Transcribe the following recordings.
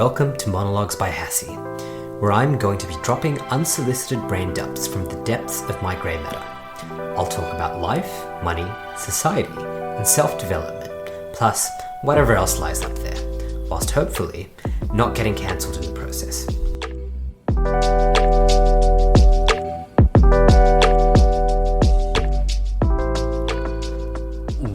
Welcome to Monologues by Hassie, where I'm going to be dropping unsolicited brain dumps from the depths of my grey matter. I'll talk about life, money, society, and self-development, plus whatever else lies up there, whilst hopefully not getting cancelled in the process.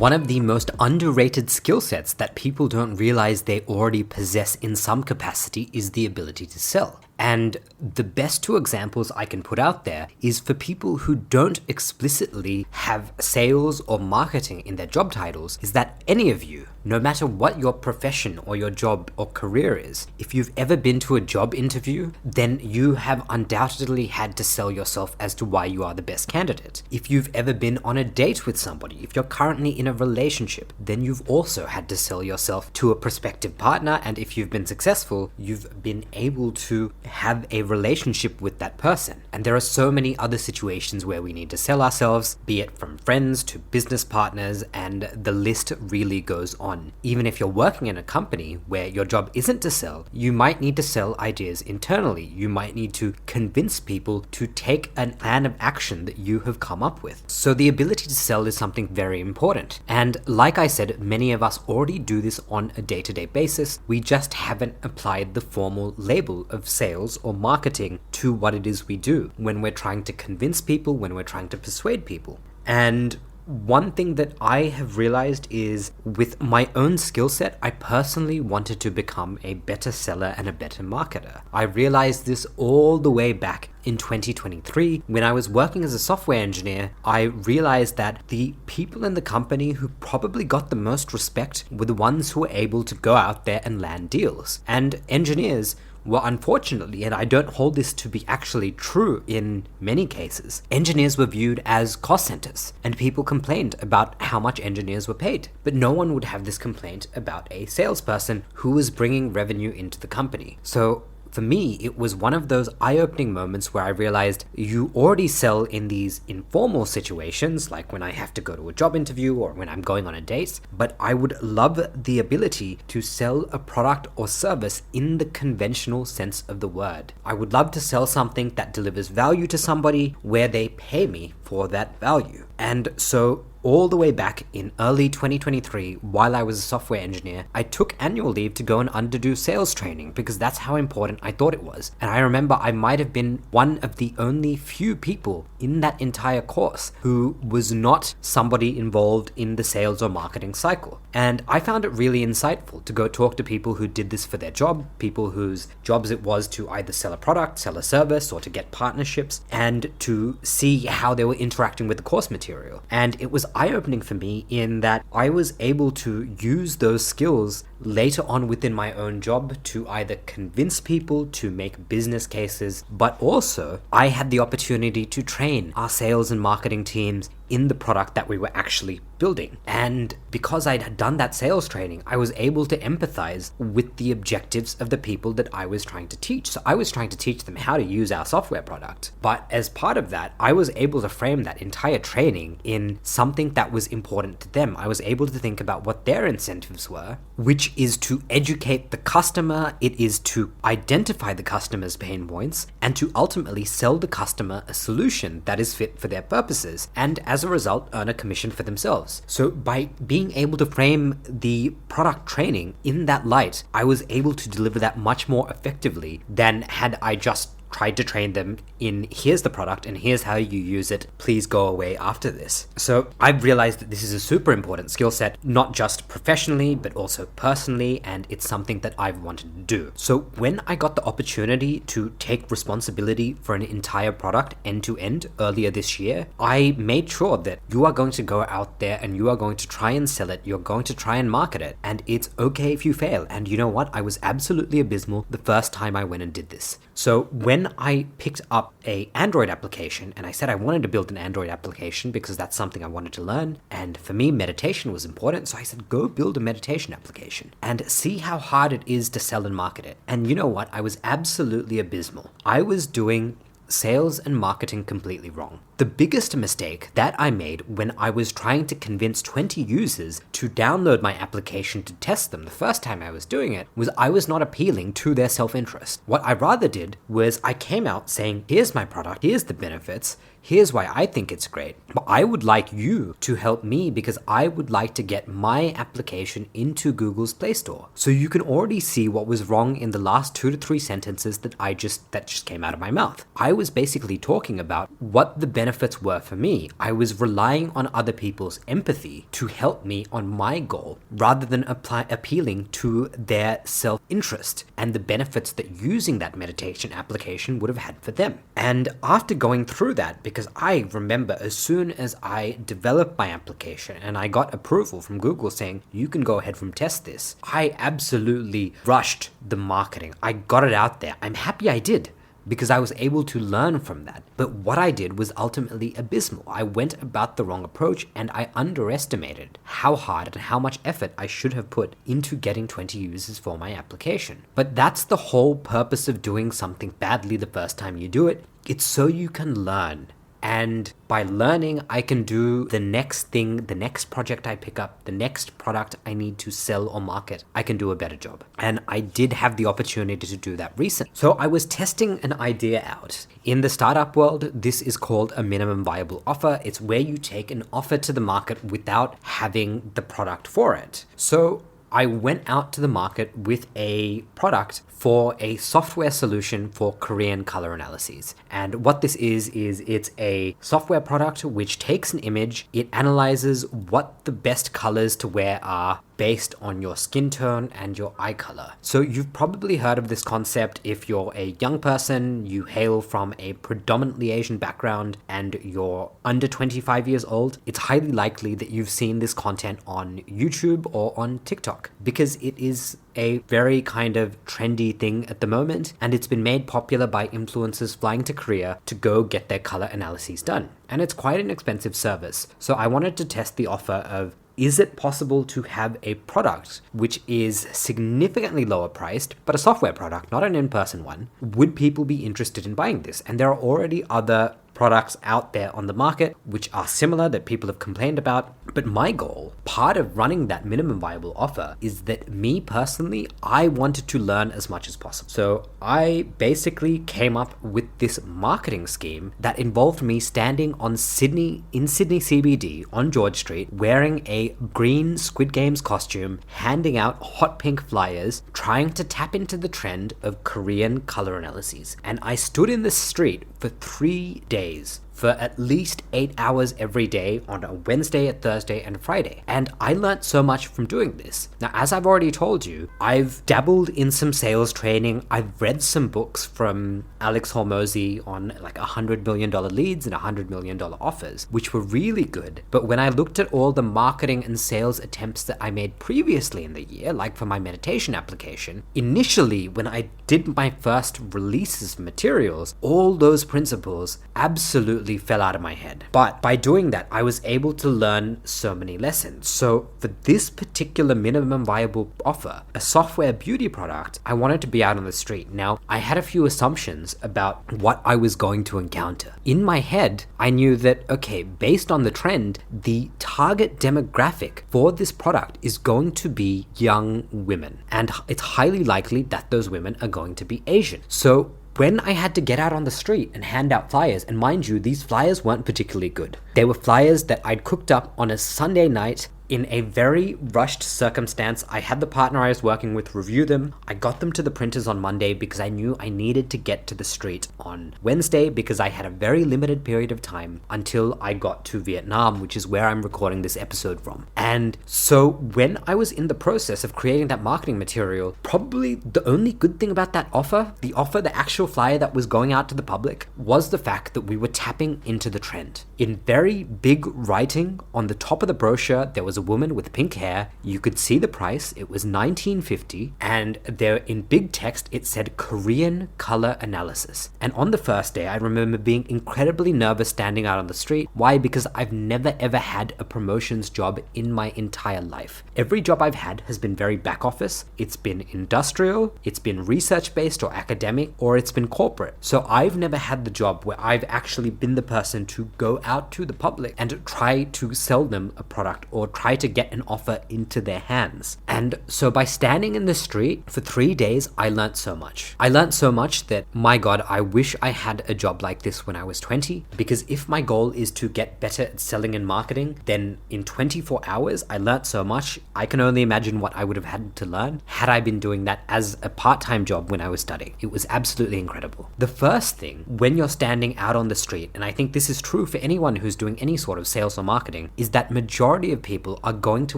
One of the most underrated skill sets that people don't realize they already possess in some capacity is the ability to sell. And the best two examples I can put out there is for people who don't explicitly have sales or marketing in their job titles, is that any of you, no matter what your profession or your job or career is, if you've ever been to a job interview, then you have undoubtedly had to sell yourself as to why you are the best candidate. If you've ever been on a date with somebody, if you're currently in a relationship, then you've also had to sell yourself to a prospective partner, and if you've been successful, you've been able to have a relationship with that person. And there are so many other situations where we need to sell ourselves, be it from friends to business partners, and the list really goes on. Even if you're working in a company where your job isn't to sell, you might need to sell ideas internally. You might need to convince people to take an plan of action that you have come up with. So the ability to sell is something very important. And like I said, many of us already do this on a day-to-day basis. We just haven't applied the formal label of sales or marketing to what it is we do when we're trying to convince people, when we're trying to persuade people. And one thing that I have realized is with my own skill set, I personally wanted to become a better seller and a better marketer. I realized this all the way back in 2023, when I was working as a software engineer. I realized that the people in the company who probably got the most respect were the ones who were able to go out there and land deals. And engineers were unfortunately, and I don't hold this to be actually true in many cases, engineers were viewed as cost centers, and people complained about how much engineers were paid. But no one would have this complaint about a salesperson who was bringing revenue into the company. So for me, it was one of those eye-opening moments where I realized you already sell in these informal situations, like when I have to go to a job interview or when I'm going on a date, but I would love the ability to sell a product or service in the conventional sense of the word. I would love to sell something that delivers value to somebody where they pay me for that value. And so all the way back in early 2023, while I was a software engineer, I took annual leave to go and underdo sales training because that's how important I thought it was. And I remember I might have been one of the only few people in that entire course who was not somebody involved in the sales or marketing cycle. And I found it really insightful to go talk to people who did this for their job, people whose jobs it was to either sell a product, sell a service, or to get partnerships, and to see how they were interacting with the course material. And it was eye-opening for me in that I was able to use those skills later on within my own job to either convince people to make business cases, but also I had the opportunity to train our sales and marketing teams in the product that we were actually building. And because I had done that sales training, I was able to empathize with the objectives of the people that I was trying to teach. So I was trying to teach them how to use our software product. But as part of that, I was able to frame that entire training in something that was important to them. I was able to think about what their incentives were, which is to educate the customer, it is to identify the customer's pain points, and to ultimately sell the customer a solution that is fit for their purposes, and as a result, earn a commission for themselves. So by being able to frame the product training in that light, I was able to deliver that much more effectively than had I just tried to train them in here's the product and here's how you use it, please go away after this. So I've realized that this is a super important skill set, not just professionally, but also personally, and it's something that I've wanted to do. So when I got the opportunity to take responsibility for an entire product end to end earlier this year, I made sure that you are going to go out there and you are going to try and sell it, you're going to try and market it, and it's okay if you fail. And you know what? I was absolutely abysmal the first time I went and did this. So when I picked up a Android application, and I said I wanted to build an Android application because that's something I wanted to learn, and for me meditation was important, so I said go build a meditation application and see how hard it is to sell and market it. And you know what? I was absolutely abysmal. I was doing sales and marketing completely wrong. the biggest mistake that I made when I was trying to convince 20 users to download my application to test them the first time I was doing it was I was not appealing to their self-interest. What I rather did was I came out saying, here's my product, here's the benefits, here's why I think it's great, but I would like you to help me because I would like to get my application into Google's Play Store. So you can already see what was wrong in the last 2 to 3 sentences that just came out of my mouth. I was basically talking about what the benefits were for me. I was relying on other people's empathy to help me on my goal rather than appealing to their self-interest and the benefits that using that meditation application would have had for them. And after going through that, because I remember as soon as I developed my application and I got approval from Google saying, you can go ahead and test this, I absolutely rushed the marketing. I got it out there. I'm happy I did, because I was able to learn from that. But what I did was ultimately abysmal. I went about the wrong approach and I underestimated how hard and how much effort I should have put into getting 20 users for my application. But that's the whole purpose of doing something badly the first time you do it. It's so you can learn. And by learning, I can do the next thing, the next project I pick up, the next product I need to sell or market, I can do a better job. And I did have the opportunity to do that recently. So I was testing an idea out. In the startup world, this is called a minimum viable offer. It's where you take an offer to the market without having the product for it. So I went out to the market with a product for a software solution for Korean color analyses. And what this is it's a software product which takes an image, it analyzes what the best colors to wear are based on your skin tone and your eye color. So you've probably heard of this concept if you're a young person, you hail from a predominantly Asian background, and you're under 25 years old. It's highly likely that you've seen this content on YouTube or on TikTok because it is a very kind of trendy thing at the moment, and it's been made popular by influencers flying to Korea to go get their color analyses done. And it's quite an expensive service. So I wanted to test the offer of, is it possible to have a product which is significantly lower priced, but a software product, not an in-person one? Would people be interested in buying this? And there are already other products out there on the market which are similar that people have complained about. But my goal, part of running that minimum viable offer, is that me personally, I wanted to learn as much as possible. So I basically came up with this marketing scheme that involved me standing in Sydney CBD on George Street, wearing a green Squid Games costume, handing out hot pink flyers, trying to tap into the trend of Korean color analyses. And I stood in the street for 3 days for at least 8 hours every day on a Wednesday, a Thursday, and a Friday. And I learned so much from doing this. Now, as I've already told you, I've dabbled in some sales training. I've read some books from Alex Hormozy on like $100 million leads and $100 million offers, which were really good. But when I looked at all the marketing and sales attempts that I made previously in the year, like for my meditation application, initially when I did my first releases of materials, all those principles absolutely fell out of my head. But by doing that, I was able to learn so many lessons. So for this particular minimum viable offer, a software beauty product, I wanted to be out on the street. Now, I had a few assumptions about what I was going to encounter. In my head, I knew that, okay, based on the trend, the target demographic for this product is going to be young women. And it's highly likely that those women are going to be Asian. So when I had to get out on the street and hand out flyers, and mind you, these flyers weren't particularly good. They were flyers that I'd cooked up on a Sunday night in a very rushed circumstance. I had the partner I was working with review them. I got them to the printers on Monday because I knew I needed to get to the street on Wednesday because I had a very limited period of time until I got to Vietnam, which is where I'm recording this episode from. And so when I was in the process of creating that marketing material, probably the only good thing about that offer, the actual flyer that was going out to the public, was the fact that we were tapping into the trend. In very big writing on the top of the brochure, there was a woman with pink hair. You could see the price. It was $19.50, and there in big text it said Korean color analysis. And on the first day, I remember being incredibly nervous standing out on the street. Why? Because I've never ever had a promotions job in my entire life. Every job I've had has been very back office. It's been industrial, it's been research based or academic, or it's been corporate. So I've never had the job where I've actually been the person to go out to the public and try to sell them a product or try to get an offer into their hands. And so by standing in the street for 3 days, I learned so much. I learned so much that, my God, I wish I had a job like this when I was 20, because if my goal is to get better at selling and marketing, then in 24 hours, I learned so much. I can only imagine what I would have had to learn had I been doing that as a part-time job when I was studying. It was absolutely incredible. The first thing when you're standing out on the street, and I think this is true for anyone who's doing any sort of sales or marketing, is that majority of people are going to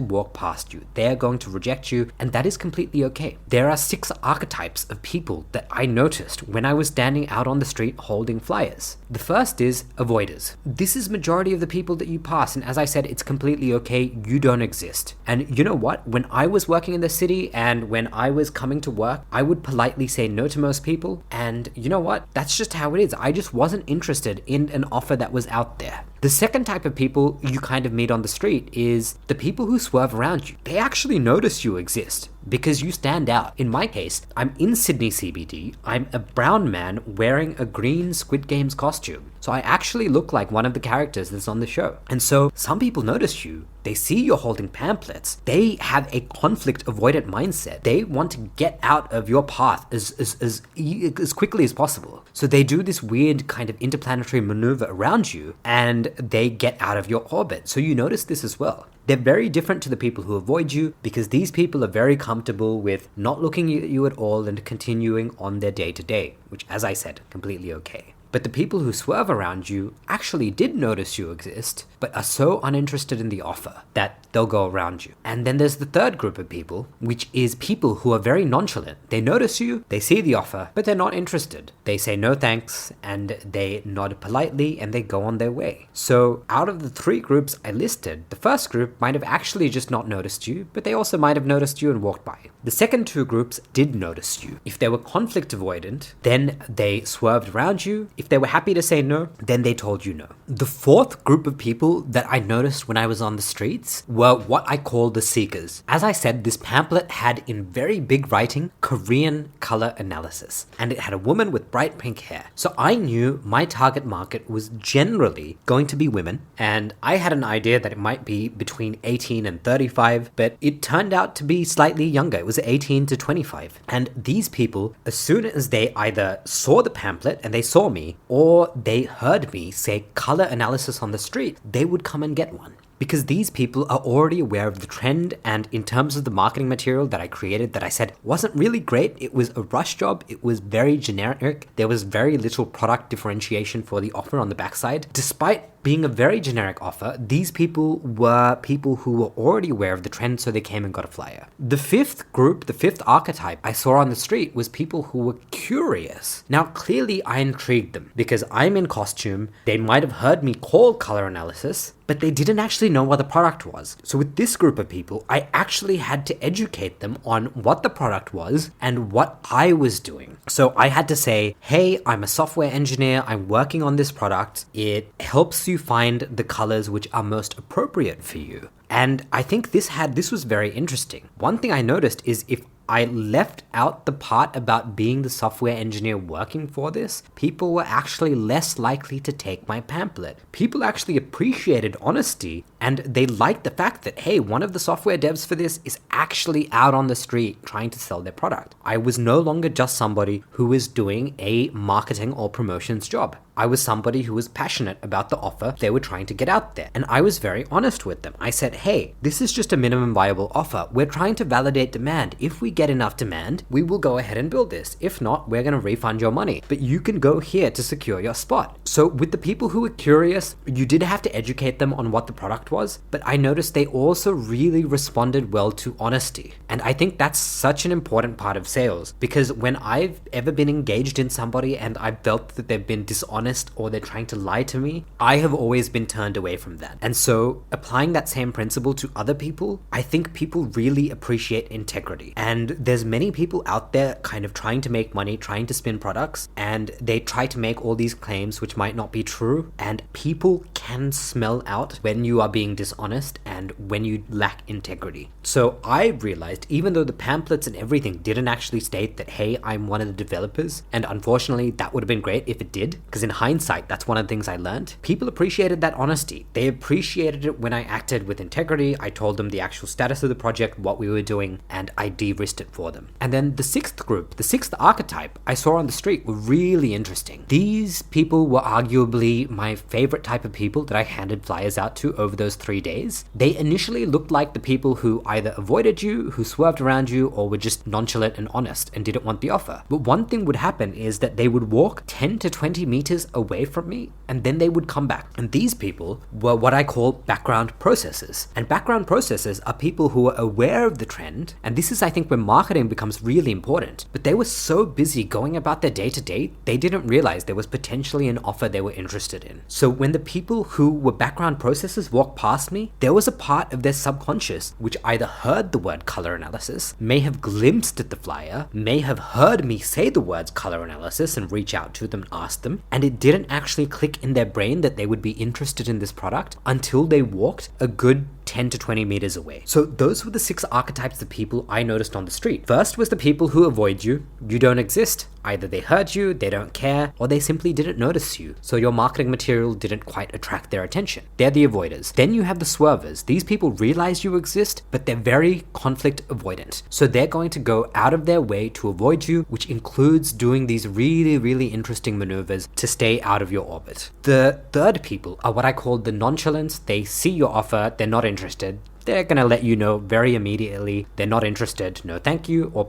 walk past you. They're going to reject you, and that is completely okay. There are 6 archetypes of people that I noticed when I was standing out on the street holding flyers. The first is avoiders. This is majority of the people that you pass, and as I said, it's completely okay. You don't exist. And you know what? When I was working in the city and when I was coming to work, I would politely say no to most people, and you know what? That's just how it is. I just wasn't interested in an offer that was out there. The second type of people you kind of meet on the street is the people who swerve around you. They actually notice you exist because you stand out. In my case, I'm in Sydney CBD. I'm a brown man wearing a green Squid Games costume. So I actually look like one of the characters that's on the show. And so some people notice you. They see you're holding pamphlets. They have a conflict avoidant mindset. They want to get out of your path as quickly as possible. So they do this weird kind of interplanetary maneuver around you and they get out of your orbit. So you notice this as well. They're very different to the people who avoid you because these people are very comfortable with not looking at you at all and continuing on their day to day, which, as I said, completely okay. But the people who swerve around you actually did notice you exist, but are so uninterested in the offer that they'll go around you. And then there's the third group of people, which is people who are very nonchalant. They notice you, they see the offer, but they're not interested. They say no thanks, and they nod politely, and they go on their way. So out of the 3 groups I listed, the first group might have actually just not noticed you, but they also might have noticed you and walked by. The second 2 groups did notice you. If they were conflict avoidant, then they swerved around you. If they were happy to say no, then they told you no. The fourth group of people that I noticed when I was on the streets were what I call the seekers. As I said, this pamphlet had in very big writing, Korean color analysis, and it had a woman with bright pink hair. So I knew my target market was generally going to be women, and I had an idea that it might be between 18 and 35, but it turned out to be slightly younger. It was 18 to 25. And these people, as soon as they either saw the pamphlet and they saw me, or they heard me say color analysis on the street, they would come and get one. Because these people are already aware of the trend, and in terms of the marketing material that I created that I said wasn't really great, it was a rush job, it was very generic, there was very little product differentiation for the offer on the backside. Despite being a very generic offer, these people were people who were already aware of the trend, so they came and got a flyer. The fifth group, the fifth archetype I saw on the street was people who were curious. Now, clearly I intrigued them because I'm in costume. They might have heard me call color analysis, but they didn't actually know what the product was. So with this group of people, I actually had to educate them on what the product was and what I was doing. So I had to say, hey, I'm a software engineer. I'm working on this product. It helps you find the colors which are most appropriate for you. And I think this was very interesting. One thing I noticed is if I left out the part about being the software engineer working for this, people were actually less likely to take my pamphlet. People actually appreciated honesty, and they liked the fact that, hey, one of the software devs for this is actually out on the street trying to sell their product. I was no longer just somebody who was doing a marketing or promotions job. I was somebody who was passionate about the offer they were trying to get out there. And I was very honest with them. I said, hey, this is just a minimum viable offer. We're trying to validate demand. If we get enough demand, we will go ahead and build this. If not, we're going to refund your money. But you can go here to secure your spot. So with the people who were curious, you did have to educate them on what the product was. But I noticed they also really responded well to honesty. And I think that's such an important part of sales, because when I've ever been engaged in somebody and I felt that they've been dishonest dishonest or they're trying to lie to me, I have always been turned away from that. And so applying that same principle to other people, I think people really appreciate integrity. And there's many people out there kind of trying to make money, trying to spin products, and they try to make all these claims which might not be true. And people can smell out when you are being dishonest and when you lack integrity. So I realized, even though the pamphlets and everything didn't actually state that, hey, I'm one of the developers, and unfortunately that would have been great if it did, because in hindsight, that's one of the things I learned. People appreciated that honesty. They appreciated it when I acted with integrity. I told them the actual status of the project, what we were doing, and I de-risked it for them. And then the sixth group, the sixth archetype I saw on the street were really interesting. These people were arguably my favorite type of people that I handed flyers out to over those 3 days. They initially looked like the people who either avoided you, who swerved around you, or were just nonchalant and honest and didn't want the offer. But one thing would happen is that they would walk 10 to 20 meters away from me and then they would come back. And these people were what I call background processors. And background processors are people who are aware of the trend. And this is, I think, where marketing becomes really important. But they were so busy going about their day to day, they didn't realize there was potentially an offer they were interested in. So when the people who were background processors walked past me, there was a part of their subconscious which either heard the word color analysis, may have glimpsed at the flyer, may have heard me say the words color analysis and reach out to them and ask them, and it didn't actually click in their brain that they would be interested in this product until they walked a good 10 to 20 meters away. So those were the 6 archetypes of people I noticed on the street. First was the people who avoid you. You don't exist. Either they heard you, they don't care, or they simply didn't notice you. So your marketing material didn't quite attract their attention. They're the avoiders. Then you have the swervers. These people realize you exist, but they're very conflict avoidant. So they're going to go out of their way to avoid you, which includes doing these really, really interesting maneuvers to stay out of your orbit. The third people are what I call the nonchalants. They see your offer, they're not interested. They're going to let you know very immediately they're not interested, no thank you, or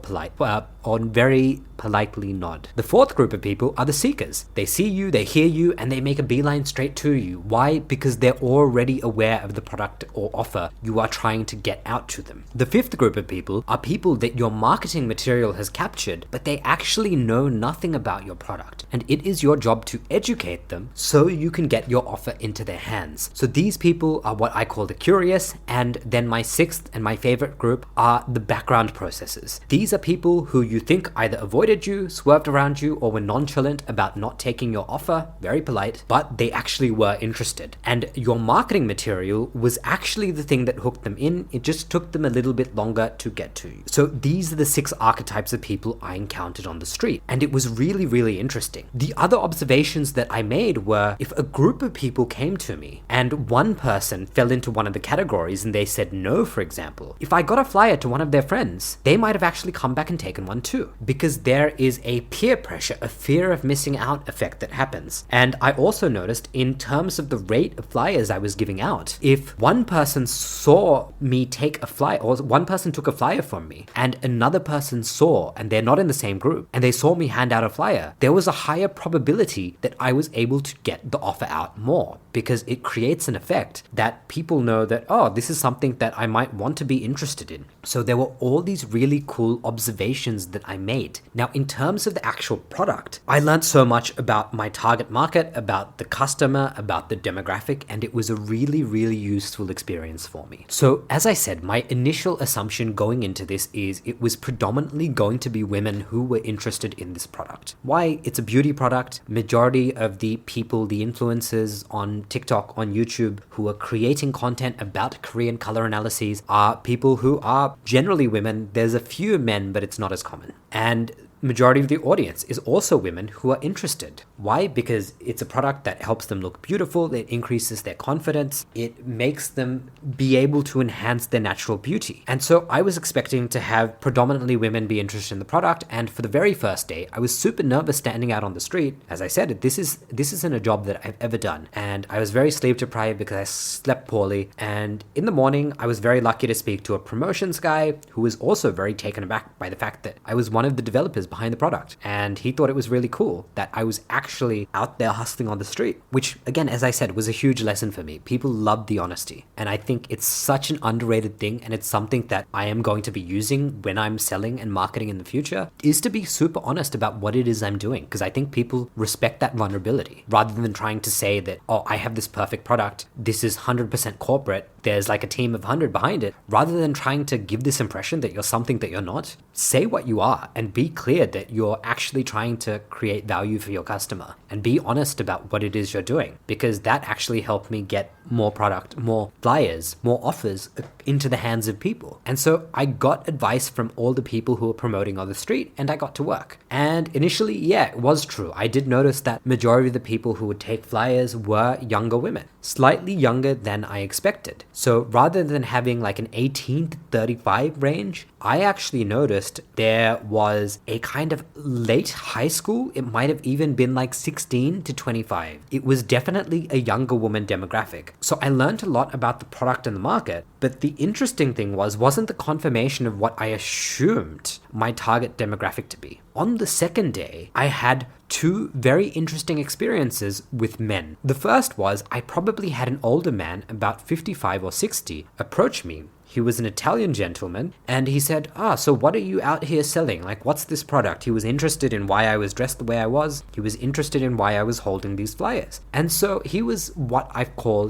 very politely nod. The fourth group of people are the seekers. They see you, they hear you, and they make a beeline straight to you. Why? Because they're already aware of the product or offer you are trying to get out to them. The fifth group of people are people that your marketing material has captured, but they actually know nothing about your product. And it is your job to educate them so you can get your offer into their hands. So these people are what I call the curious, and then my sixth and my favorite group are the background processors. These are people who you think either avoided you, swerved around you, or were nonchalant about not taking your offer, very polite, but they actually were interested. And your marketing material was actually the thing that hooked them in. It just took them a little bit longer to get to you. So these are the 6 archetypes of people I encountered on the street. And it was really, really interesting. The other observations that I made were, if a group of people came to me and one person fell into one of the categories and they said no, for example, if I got a flyer to one of their friends, they might have actually come back and taken one too, because there is a peer pressure, a fear of missing out effect that happens. And I also noticed, in terms of the rate of flyers I was giving out, if one person saw me take a flyer, or one person took a flyer from me and another person saw, and they're not in the same group, and they saw me hand out a flyer, there was a higher probability that I was able to get the offer out more, because it creates an effect that people know that, oh, this is something that I might want to be interested in. So there were all these really cool observations that I made. Now, in terms of the actual product, I learned so much about my target market, about the customer, about the demographic, and it was a really, really useful experience for me. So as I said, my initial assumption going into this is it was predominantly going to be women who were interested in this product. Why? It's a beauty product. Majority of the people, the influencers on TikTok, on YouTube, who are creating content about Korean color analyses are people who are generally women. There's a few men, but it's not as common. And majority of the audience is also women who are interested. Why? Because it's a product that helps them look beautiful, it increases their confidence, it makes them be able to enhance their natural beauty. And so I was expecting to have predominantly women be interested in the product, and for the very first day, I was super nervous standing out on the street. As I said, this isn't a job that I've ever done, and I was very sleep deprived because I slept poorly, and in the morning, I was very lucky to speak to a promotions guy who was also very taken aback by the fact that I was one of the developers was behind the product. And he thought it was really cool that I was actually out there hustling on the street, which again, as I said, was a huge lesson for me. People love the honesty. And I think it's such an underrated thing, and it's something that I am going to be using when I'm selling and marketing in the future, is to be super honest about what it is I'm doing. Because I think people respect that vulnerability rather than trying to say that, oh, I have this perfect product, this is 100% corporate, there's like a team of 100 behind it. Rather than trying to give this impression that you're something that you're not, say what you are and be clear that you're actually trying to create value for your customer, and be honest about what it is you're doing, because that actually helped me get more product, more flyers, more offers into the hands of people. And so I got advice from all the people who were promoting on the street, and I got to work. And initially, yeah, it was true. I did notice that majority of the people who would take flyers were younger women, slightly younger than I expected. So rather than having like an 18 to 35 range, I actually noticed there was a kind of late high school. It might have even been like 16 to 25. It was definitely a younger woman demographic. So I learned a lot about the product and the market, but the interesting thing wasn't the confirmation of what I assumed my target demographic to be. On the second day, I had two very interesting experiences with men. The first was I probably had an older man, about 55 or 60, approach me. He was an Italian gentleman, and he said, so what are you out here selling? Like, what's this product? He was interested in why I was dressed the way I was. He was interested in why I was holding these flyers. And so he was what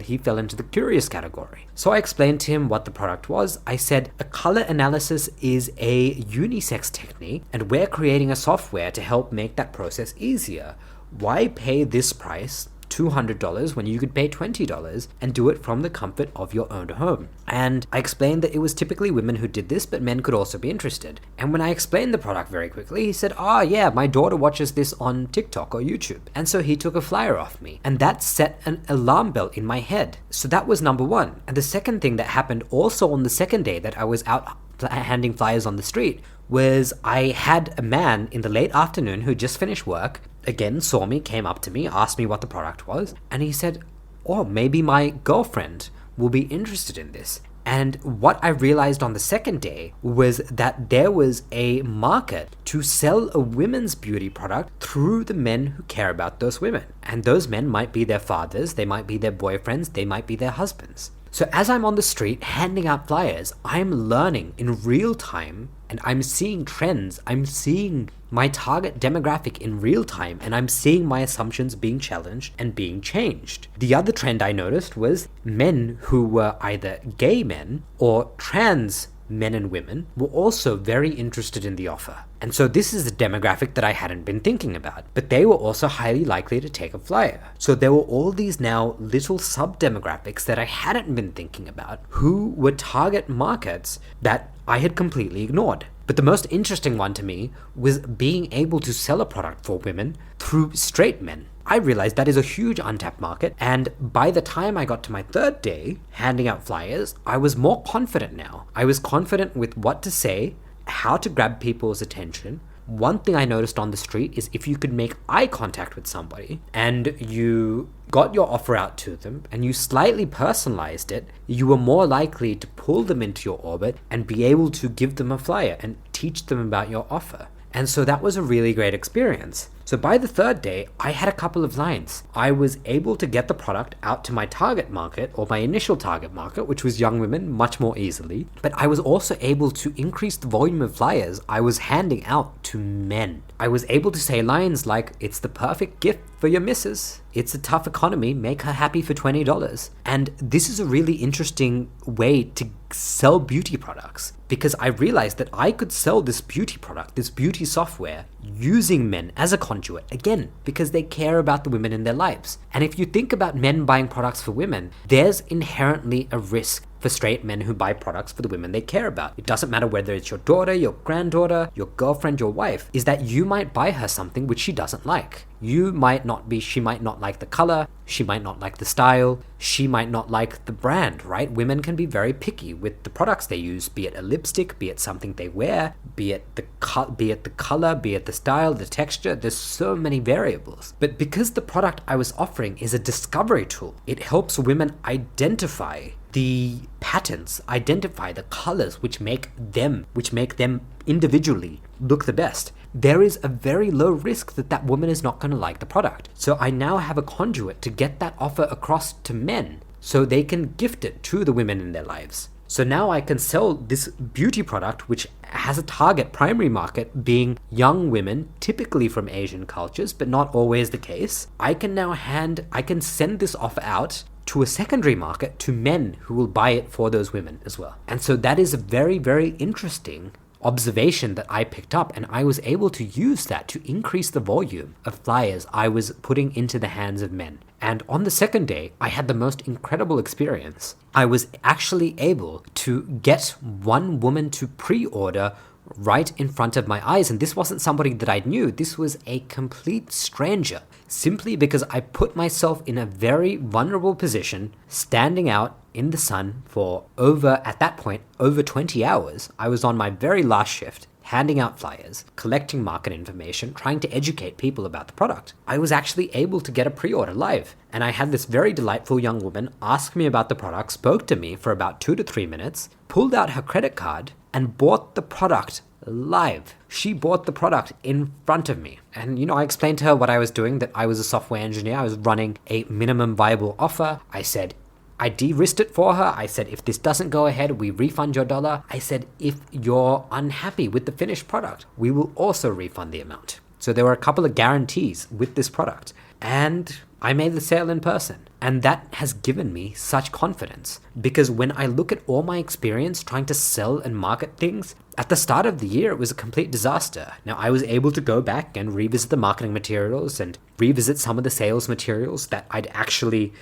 he fell into the curious category. So I explained to him what the product was. I said, a color analysis is a unisex technique, and we're creating a software to help make that process easier. Why pay this price, $200, when you could pay $20 and do it from the comfort of your own home? And I explained that it was typically women who did this, but men could also be interested. And when I explained the product very quickly, he said, yeah, my daughter watches this on TikTok or YouTube. And so he took a flyer off me, and that set an alarm bell in my head. So that was number one. And the second thing that happened also on the second day that I was out handing flyers on the street was I had a man in the late afternoon who just finished work, again saw me, came up to me, asked me what the product was, and he said, maybe my girlfriend will be interested in this. And what I realized on the second day was that there was a market to sell a women's beauty product through the men who care about those women. And those men might be their fathers, they might be their boyfriends, they might be their husbands. So as I'm on the street handing out flyers, I'm learning in real time, and I'm seeing trends. I'm seeing my target demographic in real time, and I'm seeing my assumptions being challenged and being changed. The other trend I noticed was men who were either gay men or trans men and women were also very interested in the offer. And so this is a demographic that I hadn't been thinking about, but they were also highly likely to take a flyer. So there were all these now little sub-demographics that I hadn't been thinking about who were target markets that I had completely ignored. But the most interesting one to me was being able to sell a product for women through straight men. I realized that is a huge untapped market, and by the time I got to my third day handing out flyers, I was more confident now. I was confident with what to say, how to grab people's attention. One thing I noticed on the street is if you could make eye contact with somebody and you got your offer out to them and you slightly personalized it, you were more likely to pull them into your orbit and be able to give them a flyer and teach them about your offer. And so that was a really great experience. So by the third day, I had a couple of lines. I was able to get the product out to my target market, or my initial target market, which was young women, much more easily. But I was also able to increase the volume of flyers I was handing out to men. I was able to say lines like, it's the perfect gift for your missus. It's a tough economy, make her happy for $20. And this is a really interesting way to sell beauty products, because I realized that I could sell this beauty product, this beauty software, using men as a conduit, again, because they care about the women in their lives. And if you think about men buying products for women, there's inherently a risk for straight men who buy products for the women they care about. It doesn't matter whether it's your daughter, your granddaughter, your girlfriend, your wife, is that you might buy her something which she doesn't like. She might not like the color, she might not like the style, she might not like the brand, right? Women can be very picky with the products they use, be it a lipstick, be it something they wear, be it the color, be it the style, the texture. There's so many variables. But because the product I was offering is a discovery tool, it helps women identify the patterns, identify the colors which make them individually look the best. there is a very low risk that that woman is not going to like the product. So I now have a conduit to get that offer across to men so they can gift it to the women in their lives. So now I can sell this beauty product, which has a target primary market being young women, typically from Asian cultures, but not always the case. I can send this offer out to a secondary market to men who will buy it for those women as well. And so that is a very, very interesting observation that I picked up, and I was able to use that to increase the volume of flyers I was putting into the hands of men. And on the second day, I had the most incredible experience. I was actually able to get one woman to pre-order right in front of my eyes. And this wasn't somebody that I knew. This was a complete stranger, simply because I put myself in a very vulnerable position, standing out in the sun for at that point, over 20 hours. I was on my very last shift, handing out flyers, collecting market information, trying to educate people about the product. I was actually able to get a pre-order live. And I had this very delightful young woman ask me about the product, spoke to me for about 2 to 3 minutes, pulled out her credit card, and bought the product live. She bought the product in front of me. And, I explained to her what I was doing, that I was a software engineer. I was running a minimum viable offer. I said, I de-risked it for her. I said, if this doesn't go ahead, we refund your dollar. I said, if you're unhappy with the finished product, we will also refund the amount. So there were a couple of guarantees with this product. And I made the sale in person. And that has given me such confidence, because when I look at all my experience trying to sell and market things, at the start of the year, it was a complete disaster. Now, I was able to go back and revisit the marketing materials and revisit some of the sales materials that I'd actually,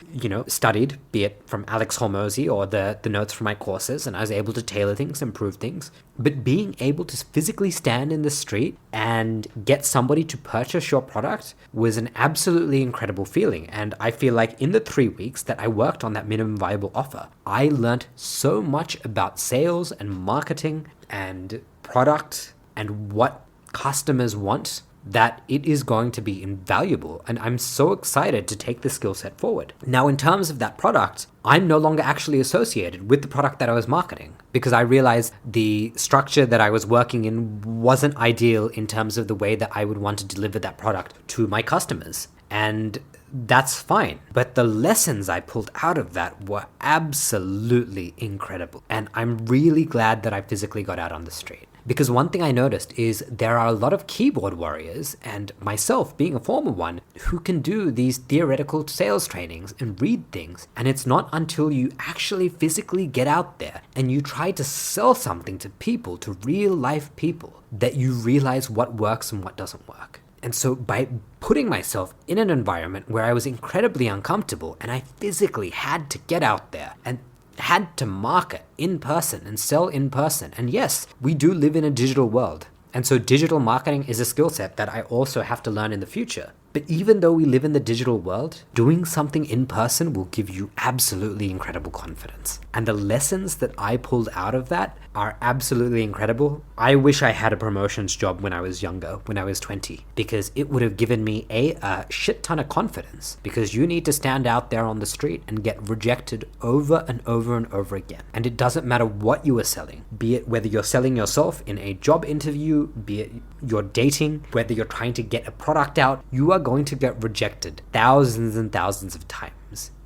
studied, be it from Alex Hormozy or the notes from my courses, and I was able to tailor things, improve things. But being able to physically stand in the street and get somebody to purchase your product was an absolutely incredible feeling. And I feel like in the 3 weeks that I worked on that minimum viable offer, I learned so much about sales and marketing and product and what customers want that it is going to be invaluable. And I'm so excited to take this skill set forward. Now, in terms of that product, I'm no longer actually associated with the product that I was marketing, because I realized the structure that I was working in wasn't ideal in terms of the way that I would want to deliver that product to my customers. And that's fine. But the lessons I pulled out of that were absolutely incredible. And I'm really glad that I physically got out on the street. Because one thing I noticed is there are a lot of keyboard warriors, and myself being a former one, who can do these theoretical sales trainings and read things. And it's not until you actually physically get out there and you try to sell something to people, to real life people, that you realize what works and what doesn't work. And so by putting myself in an environment where I was incredibly uncomfortable and I physically had to get out there and had to market in person and sell in person. And yes, we do live in a digital world. And so digital marketing is a skill set that I also have to learn in the future. But even though we live in the digital world, doing something in person will give you absolutely incredible confidence. And the lessons that I pulled out of that are absolutely incredible. I wish I had a promotions job when I was younger, when I was 20, because it would have given me a shit ton of confidence, because you need to stand out there on the street and get rejected over and over and over again. And it doesn't matter what you are selling, be it whether you're selling yourself in a job interview, be it you're dating, whether you're trying to get a product out, you are going to get rejected thousands and thousands of times.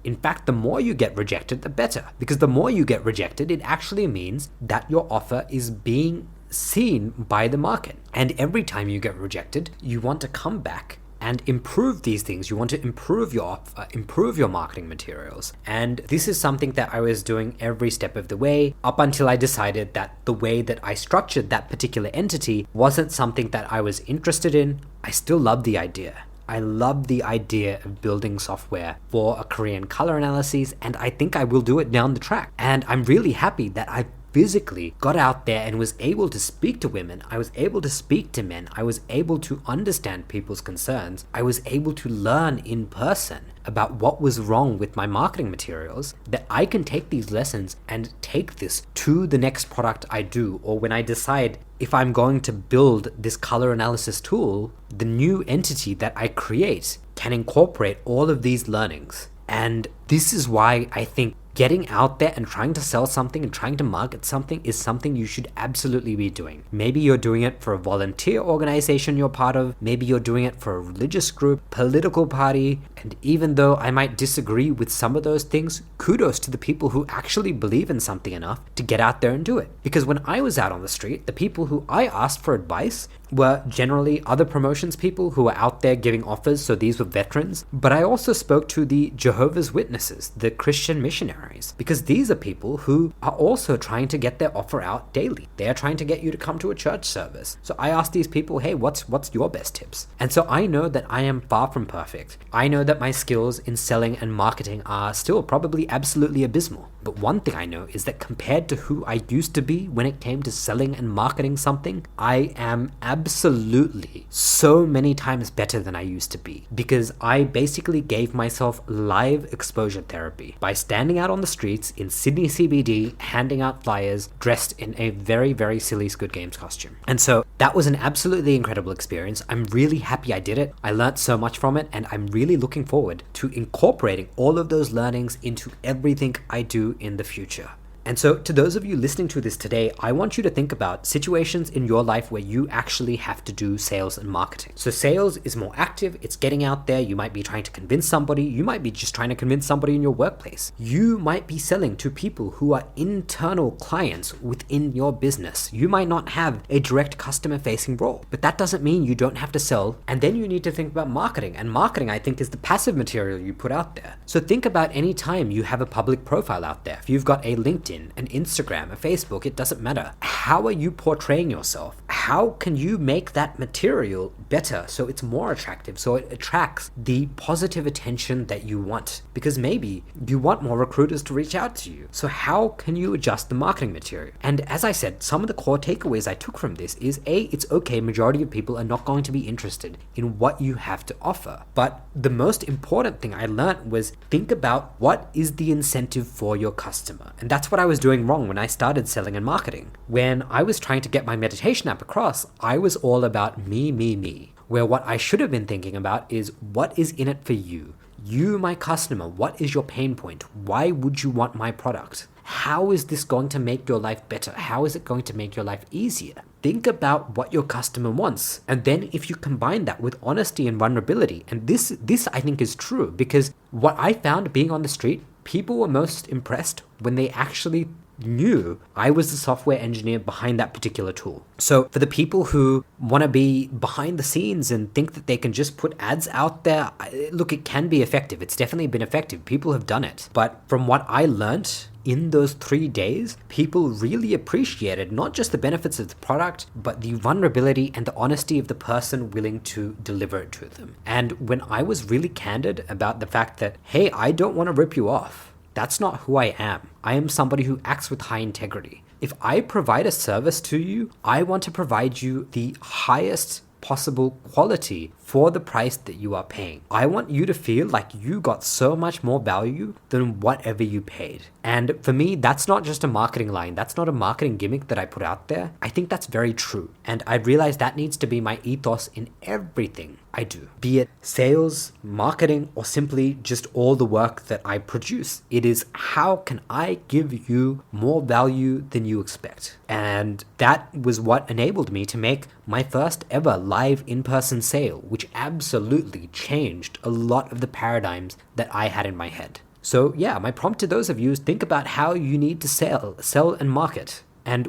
In fact, the more you get rejected, the better, because the more you get rejected, it actually means that your offer is being seen by the market. And every time you get rejected, you want to come back and improve these things. You want to improve your offer, improve your marketing materials. And this is something that I was doing every step of the way, up until I decided that the way that I structured that particular entity wasn't something that I was interested in. I still love the idea. I love the idea of building software for a career in color analyses, and I think I will do it down the track. And I'm really happy that I physically got out there and was able to speak to women. I was able to speak to men. I was able to understand people's concerns. I was able to learn in person about what was wrong with my marketing materials, that I can take these lessons and take this to the next product I do, or when I decide if I'm going to build this color analysis tool, the new entity that I create can incorporate all of these learnings. And this is why I think getting out there and trying to sell something and trying to market something is something you should absolutely be doing. Maybe you're doing it for a volunteer organization you're part of, maybe you're doing it for a religious group, political party, and even though I might disagree with some of those things, kudos to the people who actually believe in something enough to get out there and do it. Because when I was out on the street, the people who I asked for advice were generally other promotions people who were out there giving offers, so these were veterans. But I also spoke to the Jehovah's Witnesses, the Christian missionaries, because these are people who are also trying to get their offer out daily. They are trying to get you to come to a church service. So I asked these people, hey, what's your best tips? And so I know that I am far from perfect. I know that my skills in selling and marketing are still probably absolutely abysmal. But one thing I know is that compared to who I used to be when it came to selling and marketing something, I am absolutely so many times better than I used to be, because I basically gave myself live exposure therapy by standing out on the streets in Sydney CBD, handing out flyers, dressed in a very, very silly Squid Games costume. And so that was an absolutely incredible experience. I'm really happy I did it. I learned so much from it, and I'm really looking forward to incorporating all of those learnings into everything I do in the future. And so to those of you listening to this today, I want you to think about situations in your life where you actually have to do sales and marketing. So sales is more active, it's getting out there, you might be trying to convince somebody, you might be just trying to convince somebody in your workplace. You might be selling to people who are internal clients within your business. You might not have a direct customer facing role, but that doesn't mean you don't have to sell. And then you need to think about marketing. And marketing, I think, is the passive material you put out there. So think about any time you have a public profile out there. If you've got a LinkedIn, an Instagram, a Facebook, it doesn't matter. How are you portraying yourself? How can you make that material better so it's more attractive, so it attracts the positive attention that you want? Because maybe you want more recruiters to reach out to you. So how can you adjust the marketing material? And as I said, some of the core takeaways I took from this is A, it's okay, majority of people are not going to be interested in what you have to offer. But the most important thing I learned was think about what is the incentive for your customer. And that's what I was doing wrong when I started selling and marketing. When I was trying to get my meditation app across, I was all about me, where what I should have been thinking about is what is in it for you. You, my customer, what is your pain point? Why would you want my product? How is this going to make your life better? How is it going to make your life easier? Think about what your customer wants. And then if you combine that with honesty and vulnerability, and this I think is true, because what I found being on the street, people were most impressed when they actually knew I was the software engineer behind that particular tool. So for the people who want to be behind the scenes and think that they can just put ads out there, look, it can be effective. It's definitely been effective. People have done it. But from what I learned in those 3 days, people really appreciated not just the benefits of the product, but the vulnerability and the honesty of the person willing to deliver it to them. And when I was really candid about the fact that, hey, I don't want to rip you off. That's not who I am. I am somebody who acts with high integrity. If I provide a service to you, I want to provide you the highest possible quality for the price that you are paying. I want you to feel like you got so much more value than whatever you paid. And for me, that's not just a marketing line. That's not a marketing gimmick that I put out there. I think that's very true. And I realize that needs to be my ethos in everything I do, be it sales, marketing, or simply just all the work that I produce. It is how can I give you more value than you expect? And that was what enabled me to make my first ever live in-person sale, which absolutely changed a lot of the paradigms that I had in my head. So yeah, my prompt to those of you is think about how you need to sell and market. And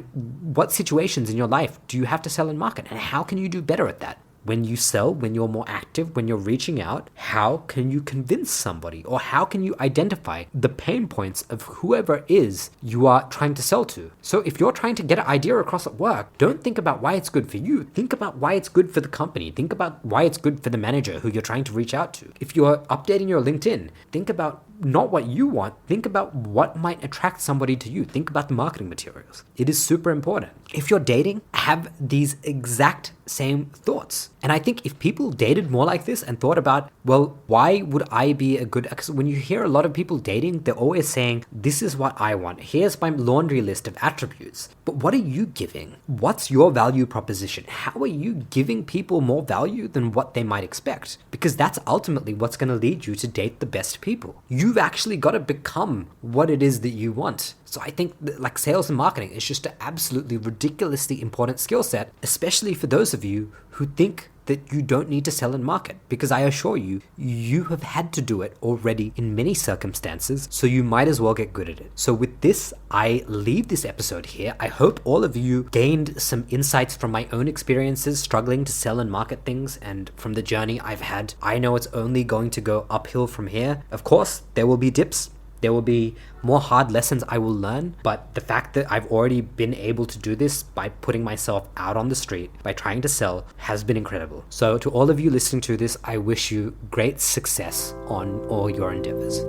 what situations in your life do you have to sell and market? And how can you do better at that? When you sell, when you're more active, when you're reaching out, how can you convince somebody? Or how can you identify the pain points of whoever it is you are trying to sell to? So if you're trying to get an idea across at work, don't think about why it's good for you. Think about why it's good for the company. Think about why it's good for the manager who you're trying to reach out to. If you're updating your LinkedIn, think about not what you want, think about what might attract somebody to you. Think about the marketing materials. It is super important. If you're dating, have these exact same thoughts. And I think if people dated more like this and thought about, well, why would I be a good, because when you hear a lot of people dating, they're always saying, this is what I want. Here's my laundry list of attributes. But what are you giving? What's your value proposition? How are you giving people more value than what they might expect? Because that's ultimately what's going to lead you to date the best people. You've actually got to become what it is that you want. So I think that, like, sales and marketing is just an absolutely ridiculously important skill set, especially for those of you who think that you don't need to sell and market, because I assure you, you have had to do it already in many circumstances, so you might as well get good at it. So with this, I leave this episode here. I hope all of you gained some insights from my own experiences struggling to sell and market things, and from the journey I've had. I know it's only going to go uphill from here. Of course, there will be dips. There will be more hard lessons I will learn, but the fact that I've already been able to do this by putting myself out on the street, by trying to sell, has been incredible. So to all of you listening to this, I wish you great success on all your endeavors.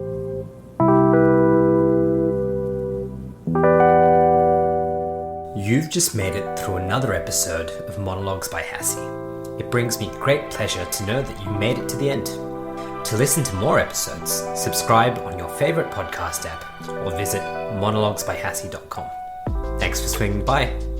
You've just made it through another episode of Monologues by Hassie. It brings me great pleasure to know that you made it to the end. To listen to more episodes, subscribe on your favorite podcast app or visit monologuesbyhassie.com. Thanks for swinging by.